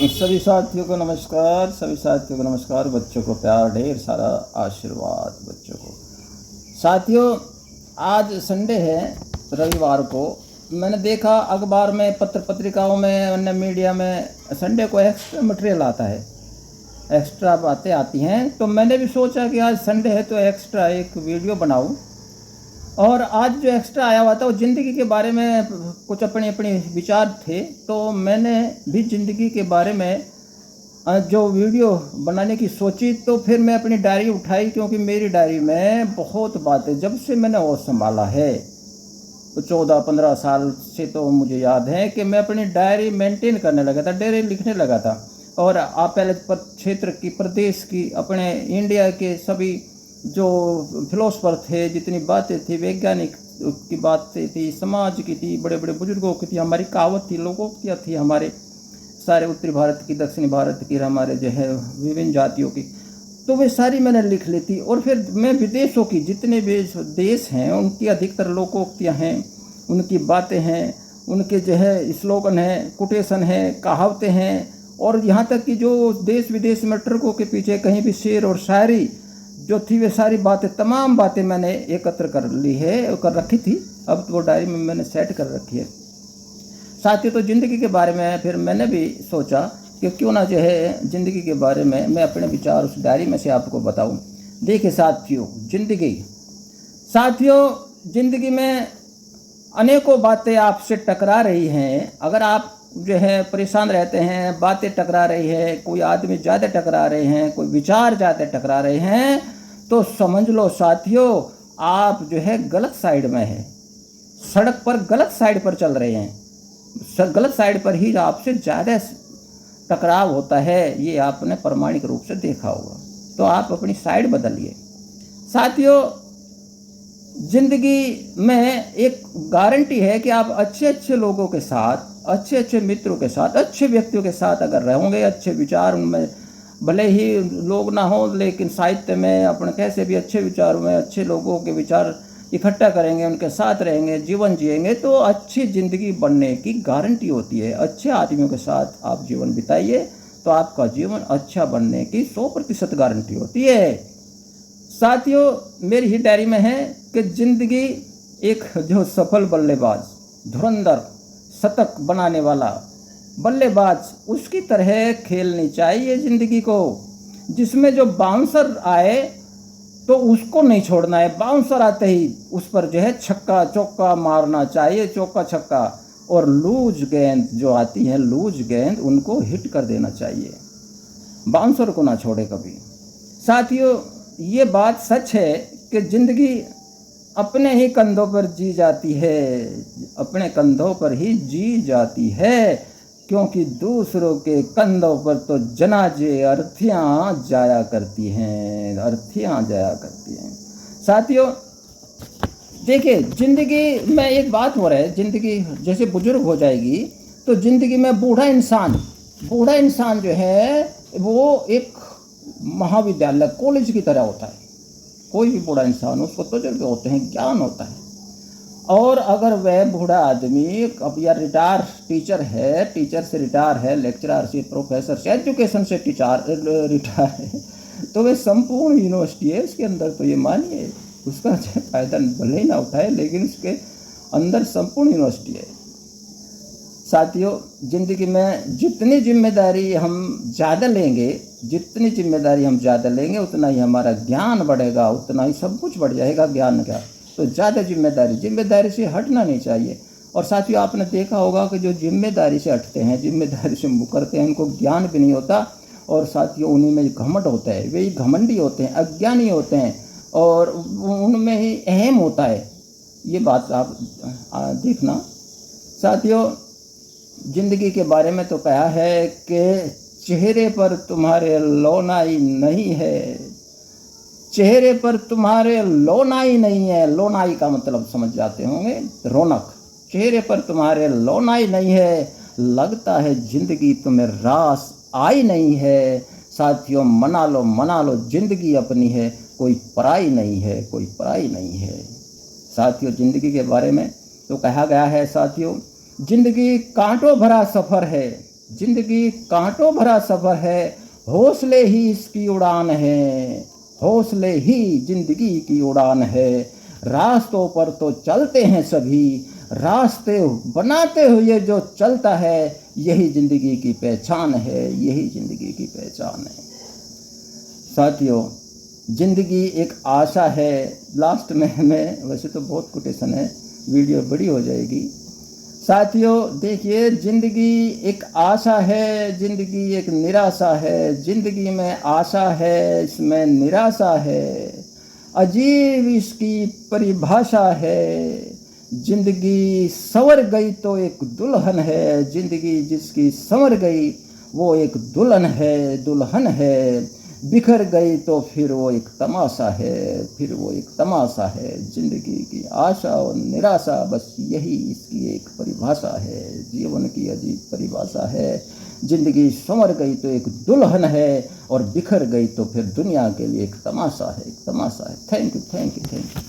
सभी साथियों को नमस्कार, सभी साथियों को नमस्कार। बच्चों को प्यार, ढेर सारा आशीर्वाद बच्चों को। साथियों, आज संडे है, रविवार को मैंने देखा अखबार में, पत्र पत्रिकाओं में, अन्य मीडिया में संडे को एक्स्ट्रा मटेरियल आता है, एक्स्ट्रा बातें आती हैं। तो मैंने भी सोचा कि आज संडे है तो एक्स्ट्रा एक वीडियो बनाऊं। और आज जो एक्स्ट्रा आया हुआ था वो ज़िंदगी के बारे में कुछ अपने अपने विचार थे। तो मैंने भी ज़िंदगी के बारे में जो वीडियो बनाने की सोची, तो फिर मैं अपनी डायरी उठाई, क्योंकि मेरी डायरी में बहुत बातें जब से मैंने होश संभाला है, तो 14-15 साल से तो मुझे याद है कि मैं अपनी डायरी मेंटेन करने लगा था, डायरी लिखने लगा था। और आप पहले क्षेत्र की, प्रदेश की, अपने इंडिया के सभी जो फिलोसफर थे, जितनी बातें थी, वैज्ञानिक की बातें थी, समाज की थी, बड़े बड़े बुजुर्गों की थी, हमारी कहावत थी, लोकोक्तियाँ थी, हमारे सारे उत्तरी भारत की, दक्षिणी भारत की, हमारे जो है विभिन्न जातियों की, तो वे सारी मैंने लिख ली थी। और फिर मैं विदेशों की, जितने भी देश हैं उनकी अधिकतर लोकोक्तियाँ हैं, उनकी बातें हैं, उनके जो है स्लोगन हैं, कोटेशन हैं, कहावतें हैं, और यहाँ तक कि जो देश विदेश में ट्रकों के पीछे कहीं भी शेर और शायरी जो थी, वे सारी बातें, तमाम बातें मैंने एकत्र कर ली है, कर रखी थी। अब तो वो डायरी में मैंने सेट कर रखी है। साथ ही तो ज़िंदगी के बारे में फिर मैंने भी सोचा कि क्यों ना जो है ज़िंदगी के बारे में मैं अपने विचार उस डायरी में से आपको बताऊं। देखिए साथियों, ज़िंदगी में अनेकों बातें आपसे टकरा रही हैं। अगर आप जो है परेशान रहते हैं, बातें टकरा रही है, कोई आदमी ज़्यादा टकरा रहे हैं, कोई विचार ज़्यादा टकरा रहे हैं, तो समझ लो साथियों, आप जो है गलत साइड में हैं, सड़क पर गलत साइड पर चल रहे हैं। गलत साइड पर ही आपसे ज़्यादा टकराव होता है, ये आपने प्रमाणिक रूप से देखा होगा। तो आप अपनी साइड बदलिए। साथियों, ज़िंदगी में एक गारंटी है कि आप अच्छे अच्छे लोगों के साथ, अच्छे अच्छे मित्रों के साथ, अच्छे व्यक्तियों के साथ अगर रहोगे, अच्छे विचार उनमें, भले ही लोग ना हो, लेकिन साहित्य में अपने कैसे भी अच्छे विचारों में अच्छे लोगों के विचार इकट्ठा करेंगे, उनके साथ रहेंगे, जीवन जिएंगे, तो अच्छी ज़िंदगी बनने की गारंटी होती है। अच्छे आदमियों के साथ आप जीवन बिताइए तो आपका जीवन अच्छा बनने की 100% गारंटी होती है। साथियों, मेरी ही डायरी में है कि ज़िंदगी एक जो सफल बल्लेबाज, धुरंधर, शतक बनाने वाला बल्लेबाज, उसकी तरह खेलनी चाहिए ज़िंदगी को, जिसमें जो बाउंसर आए तो उसको नहीं छोड़ना है। बाउंसर आते ही उस पर जो है छक्का चौका मारना चाहिए, चौका छक्का। और लूज गेंद जो आती है, लूज गेंद, उनको हिट कर देना चाहिए, बाउंसर को ना छोड़े कभी। साथियों, ये बात सच है कि ज़िंदगी अपने ही कंधों पर जी जाती है, अपने कंधों पर ही जी जाती है, क्योंकि दूसरों के कंधों पर तो जनाजे, अर्थियाँ जाया करती हैं, अर्थियाँ जाया करती हैं। साथियों, देखिए, ज़िंदगी में एक बात हो रहा है, ज़िंदगी जैसे बुजुर्ग हो जाएगी तो ज़िंदगी में बूढ़ा इंसान जो है वो एक महाविद्यालय, कॉलेज की तरह होता है। कोई भी बूढ़ा इंसान, उसको तजुर्बे होते हैं, ज्ञान होता है। और अगर वह बूढ़ा आदमी अब या रिटायर टीचर है, टीचर से रिटायर है, लेक्चरर से, प्रोफेसर से, एजुकेशन से टीचर रिटायर है, तो वह संपूर्ण यूनिवर्सिटी है उसके अंदर। तो ये मानिए, उसका फायदा भले ही ना उठाए, लेकिन उसके अंदर संपूर्ण यूनिवर्सिटी है। साथियों, ज़िंदगी में जितनी जिम्मेदारी हम ज़्यादा लेंगे, उतना ही हमारा ज्ञान बढ़ेगा, उतना ही सब कुछ बढ़ जाएगा, ज्ञान का। तो ज़्यादा जिम्मेदारी से हटना नहीं चाहिए। और साथियों, आपने देखा होगा कि जो जिम्मेदारी से हटते हैं, जिम्मेदारी से मुकरते हैं, उनको ज्ञान भी नहीं होता। और साथियों, उन्हीं में घमंड होता है, वे घमंडी होते हैं, अज्ञानी होते हैं, और उनमें ही अहम होता है। ये बात आप देखना। साथियों, ज़िंदगी के बारे में तो कहा है कि चेहरे पर तुम्हारे लोनाई नहीं है, चेहरे पर तुम्हारे लोनाई नहीं है। लोनाई का मतलब समझ जाते होंगे, रौनक। चेहरे पर तुम्हारे लोनाई नहीं है, लगता है ज़िंदगी तुम्हें रास आई नहीं है। साथियों, मना लो, ज़िंदगी अपनी है, कोई पराई नहीं है। साथियों, ज़िंदगी के बारे में तो कहा गया है, साथियों, ज़िंदगी कांटों भरा सफ़र है, जिंदगी कांटों भरा सफर है, हौसले ही इसकी उड़ान है, हौसले ही जिंदगी की उड़ान है। रास्तों पर तो चलते हैं सभी, रास्ते बनाते हुए जो चलता है, यही जिंदगी की पहचान है, यही जिंदगी की पहचान है। साथियों, जिंदगी एक आशा है। लास्ट में मैं, वैसे तो बहुत कोटेशन है, वीडियो बड़ी हो जाएगी। साथियों देखिए, जिंदगी एक आशा है, जिंदगी एक निराशा है। जिंदगी में आशा है, इसमें निराशा है, अजीब इसकी परिभाषा है। जिंदगी संवर गई तो एक दुल्हन है, जिंदगी जिसकी संवर गई वो एक दुल्हन है, दुल्हन है। बिखर गई तो फिर वो एक तमाशा है, फिर वो एक तमाशा है। जिंदगी की आशा और निराशा, बस यही इसकी एक परिभाषा है, जीवन की अजीब परिभाषा है। जिंदगी संवर गई तो एक दुल्हन है, और बिखर गई तो फिर दुनिया के लिए एक तमाशा है, एक तमाशा है। Thank you, thank you, thank you.